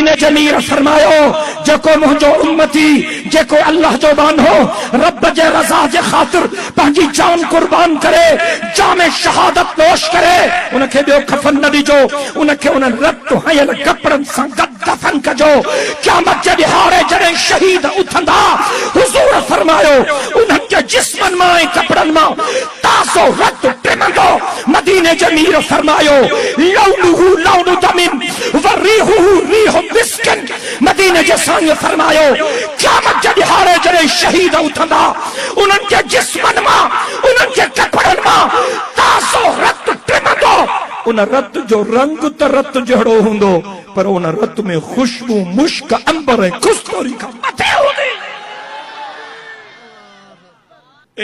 مدینے جمیر فرماयो जेको मुंहिंजो उम्मती जेको अल्लाह जो बानो रब जे रज़ा जे ख़ातिर पंहिंजी जान कुर्बान करे जामे शहादत नोश करे उनखे ॿियो कफन न ॾिजो उनखे उन रत हयल कपड़नि सां गॾु दफन कजो क़यामत जे ॾिहाड़े जॾहिं शहीद उथंदा हुज़ूर फरमायो उन्हनि जे जिस्मनि मां ऐं कपड़नि मां ताज़ो रत टिमंदो मदीने जमीर फरमायो लौनुहु लौनु दमिन व रीहुहु रीहु मिस्किन मदीने जे साईं फरमायो क़यामत जे ॾिहाड़े जॾहिं शहीद उथंदा उन्हनि जे जिस्मनि मां उन्हनि जे कपड़नि मां ताज़ो रत टिमंदो उन रत जो रंग त रत जहिड़ो हूंदो पर उन रत में खुशबू मुश्क अंबर ऐं कस्तूरी खां मथे हूंदी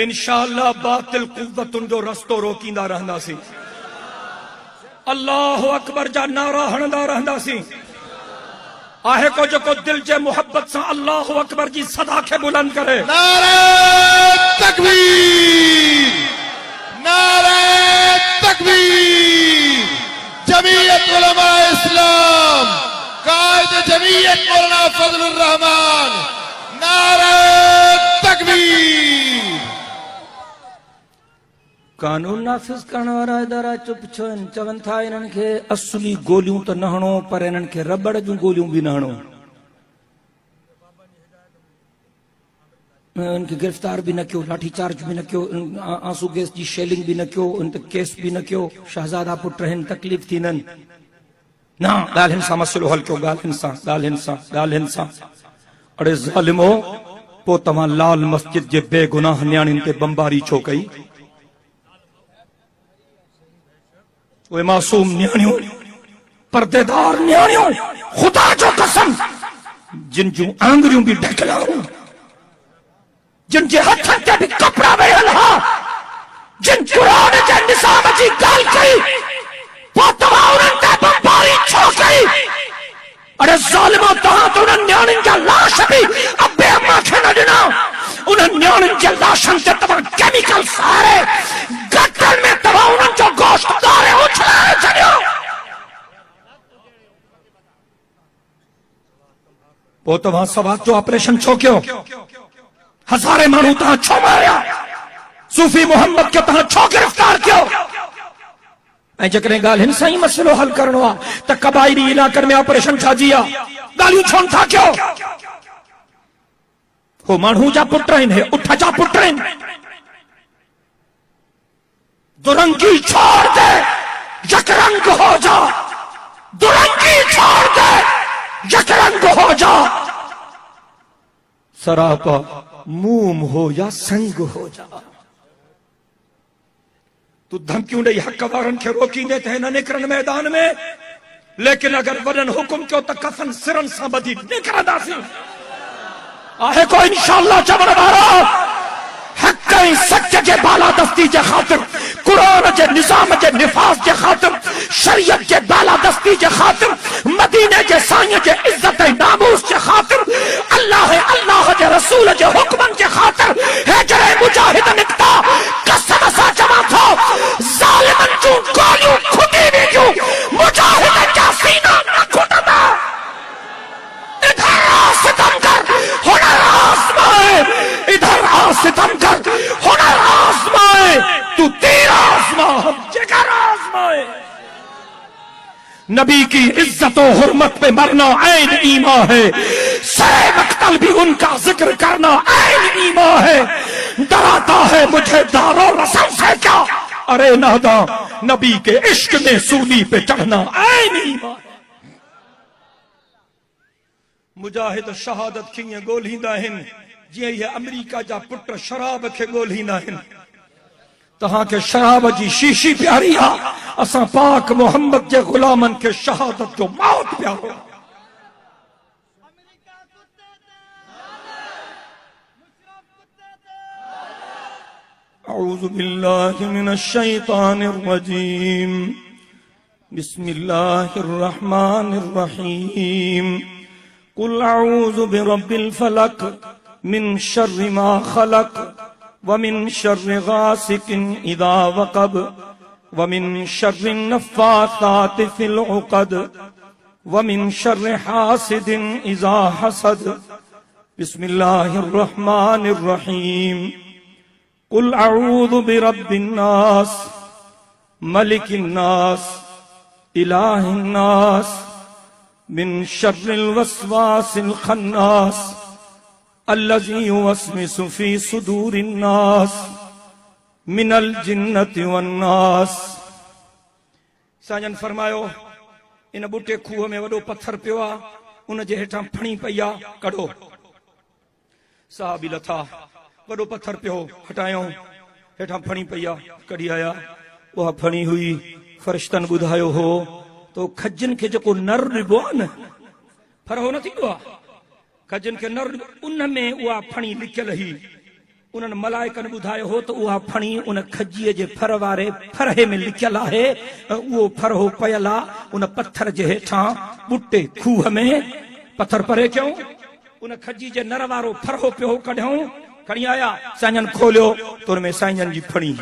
इंशाअल्लाह बातिल कुव्वतुनि जो रस्तो रोकींदा रहंदासीं अल्लाहु अकबर जा नारा हणंदा रहंदासीं आहे को जेको दिल जे मोहब्बत सां अल्लाहु अकबर जी सदा खे बुलंद करे नारे तकबीर नारे तकबीर जमीयत उलमा इस्लाम कायद जमीयत मौलाना फजलुर रहमान नारे तकबीर कानून नाफिज करण वारा इदारा चुप छो चवन था इन्हनि खे असली गोलियूं त न हणो पर इन्हनि खे रबड़ जूं गोलियूं बि न हणो उनखे गिरफ्तार भी न कयो लाठी चार्ज भी न कयो आंसू गैस जी शेलिंग भी न कयो उन ते केस भी न कयो शहजादा पुट रहन तकलीफ थींदन ना ॻाल्हियुनि सां मसइलो हल कयो ॻाल्हियुनि सां अड़े ज़ालिमो पोइ तव्हां लाल मस्जिद जे बेगुनाह न्याणियुनि ते बमबारी छो कई उहे मासूम न्याणियूं पर्देदार न्याणियूं खुदा जो कसम जिन जूं आंगुरियूं भी ढकियल हुयूं जिन जे हथनि ते भी कपड़ा वेहल हा जिन क़ुरान जे निज़ाम जी ॻाल्हि कई पोइ तव्हां उन्हनि ते बमबारी छो कई अरे ज़ालिमो तव्हां त उन्हनि न्याणियुनि जा लाश बि अबे अम्मा खे न ॾिना उन्हनि न्याणियुनि जे लाशनि ते तव्हां केमिकल सारे गटरनि में तव्हां उन्हनि जो गोश्त ॻारे उछलाए छॾियो पोइ तव्हां सवात जो ऑपरेशन छो कयो हज़ारे माण्हू तव्हां छो मारिया सूफी मोहम्मद खे तव्हां छो गिरफ्तार कयो ऐं जेकॾहिं ॻाल्हियुनि सां ई मसइलो हल करणो आहे त कबाइरी इलाइक़नि में ऑपरेशन छाजी आहे ॻाल्हियूं छो नथा कयो हो माण्हू जा पुट आहिनि हे उठ जा पुट आहिनि दुरंगी छोड़ दे यकरंग हो जा दुरंगी छोड़ दे यकरंग हो जा सरापा मूम हो या संग हो जा तू धमकियूं ॾेई हक़ वारनि खे रोकींदे त हिन निकिरनि मैदान में लेकिन अगर वॾनि हुकुम कयो त कफन सिरनि सां ॿधी निकिरंदासीं आहे को इंशाअल्लाह चवण वारो हक़ ऐं सच जे बालादस्ती जे ख़ातिर क़ुरान जे निज़ाम जे निफ़ाज़ जे ख़ातिर शरीयत जे बालादस्ती जे ख़ातिर मदीने जे साईं जे इज़्ज़त ऐं नामूस जे ख़ातिर अल्लाह जे रसूल जे हुक्मनि जे ख़ातिर हे जॾहिं मुजाहिद निकिता कसम सां चवां थो ज़ालिमनि जूं गोलियूं खुटी वेंदियूं मुजाहिद जा सीना न खुटंदा इधर आ सितमगर हुनर आज़माए इधर आ सितमगर हुनर आज़माए तू तीर आज़मा हम जिगर आज़माए नबी की इज्जत और हुर्मत पे मरना ऐन ईमान है सरे मक्तल भी उनका जिक्र करना ऐन ईमान है डराता है मुझे दारो रसम से क्या अरे नादा नबी के इश्क में सूली पे चढ़ना ऐन ईमान है मुजाहिद शहादत कीअं ॻोल्हींदा आहिनि जीअं इहे अमेरिका जा पुट शराब खे ॻोल्हींदा आहिनि तव्हांखे शराब जी शीशी प्यारी आहे असां पाक मोहम्मद जे ग़ुलामनि खे शहादत जो मौत प्यारो अऊज़ु बिल्लाहि मिनश शैतानिर रजीम बिस्मिल्लाहिर रहमानिर रहीम कुल अऊज़ु बिरब्बिल फलक मिन शर्रि मा खलक वमिन शर्रि गासिकिन इदा वक़ब वमिन शर्रि नफ़्फ़ासाति फ़िल उक़द ومن شر حاسد اذا حسد بسم اللہ الرحمن الرحیم قل اعوذ برب الناس ملک الناس الہ الناس من شر الوسواس الخناس الذي يوسوس في صدور الناس من الجنت والناس. ساجن فرماयो ان بوٹے کھوہ میں وڈو پتھر پیا ان جے ہٹھاں پھڑی پیا کڈو. صحابی لتھا وڈو پتھر پیو ہٹایوں ہٹھاں پھڑی پیا کڈی آیا. وہ پھڑی ہوئی فرشتن بدھایو ہو تو کھجن کے جکو نر ربو ن پھر ہو نہ تھیندو کھجن کے نر ان میں وہ پھڑی لکھل ہی انہن ملائکن بدھایو ہو تو وہ پھڑی ان کھجیے جے پھر وارے پھرہے میں لکھل ہے وہ پھر ہو پیلا ان پتھر جے ہٹھاں بوٹے کھوہ میں پتھر پرے کیوں ان کھجی جے نر وارو پھر ہو پیو کڈھوں کھڑی آیا. سائنجن کھولو تو ان میں سائنجن جی پھڑی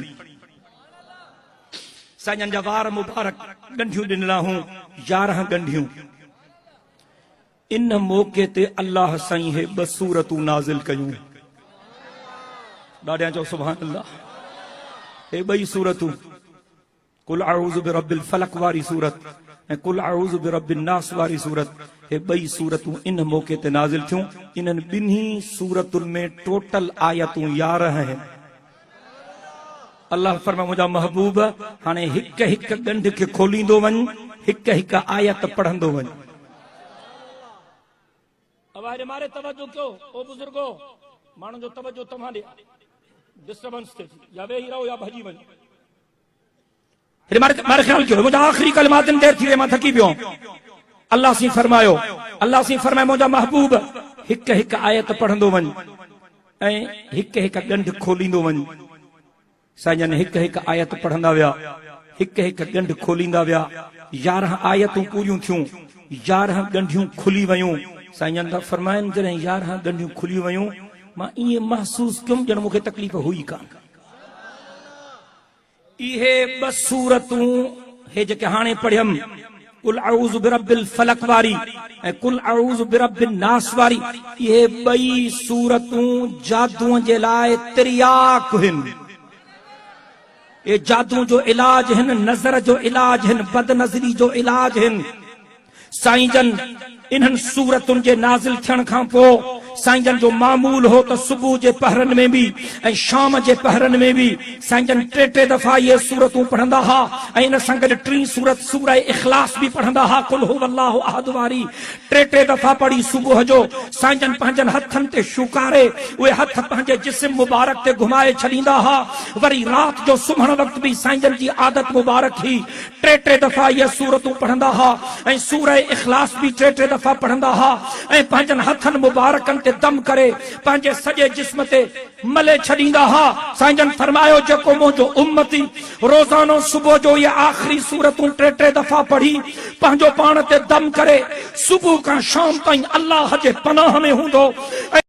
سائنجن جا وار مبارک گنڈیوں ڈنلا ہوں 11 گنڈیوں. ان موقع تے اللہ سائیں ہے بصورتوں نازل کیوں. ڈاڈیاں چو سبحان اللہ. اے بئی صورتوں قل اعوذ برب الفلق واری صورت قل اعوذ برب الناس واری صورت اے بئی صورتوں ان موقع تے نازل تھیوں. انہن بنہی صورتن میں ٹوٹل آیتوں 11 ہیں. اللہ فرما مجھا محبوب ہانے ہک ہک گنڈ کے کھولیندو ون ہک ہک آیت پڑھندو ون. اب ہمارے توجہ کیوں او بزرگو مانو جو توجہ تمہارے ڈسٹربنس تھے یا وے ہی رہو یا بھجی ون. ہمارے خیال کیوں مجھا آخری کلمات دیر تھی میں تھکی بیوں. اللہ سی فرمایا مجھا محبوب ہک ہک آیت پڑھندو ون اے ہک ہک گنڈ کھولیندو ون. سائنجن ہک ہک آیت پڑھندا ویا ہک ہک گنڈ کھولیندا ویا. 11 آیتوں پوریوں تھیوں 11 گنڈیوں کھلی ویوں. سائنجن دا فرمائن جڑیں 11 گنڈیوں کھلی ویوں ماں یہ محسوس کیوں جن مکھے تکلیف ہوئی کان. یہ بس صورتوں ہے جے کہ ہانے پڑھیم قل اعوذ برب الفلق واری قل اعوذ برب الناس واری. یہ بئی صورتوں جادوں جے لائے تریاک ہن. یہ جادوں جو علاج ہن نظر جو علاج ہن بد نظری جو علاج ہن. سائیں جن انہن صورتن جے نازل تھن کھان پو سائیں جن جو معمول ہو تو صبح جے پہرن میں بھی شام جے پہرن میں بھی سائیں جن ٹے دفعہ یہ صورتوں پڑھندا ہا. این سنگل 3 صورت سورہ اخلاص بھی پڑھندا ہا قل هو اللہ احد واری ٹے دفعہ پڑھی صبح جو. سائیں جن پنجن ہتھن تے شکارے وہ ہتھ پنجے جسم مبارک تے گھمائے چھلیندا ہا. وری رات جو سمہن وقت بھی سائیں جن جی عادت مبارک ہی ٹے دفعہ یہ صورتوں پڑھندا ہا. این سورہ اخلاص بھی ٹے دفعہ پڑھندا ہا. این پنجن ہتھن مبارکن دم کرے پانجے سجے جسم تے ملے چھڑیندا ہا. سائیں جن فرمایا جکو مجھو امتی روزانو صبح جو یہ آخری صورتوں ٹے دفعہ پڑھی پانجو پان تے دم کرے صبح کا شام تائیں اللہ جے پناہ میں ہوندو.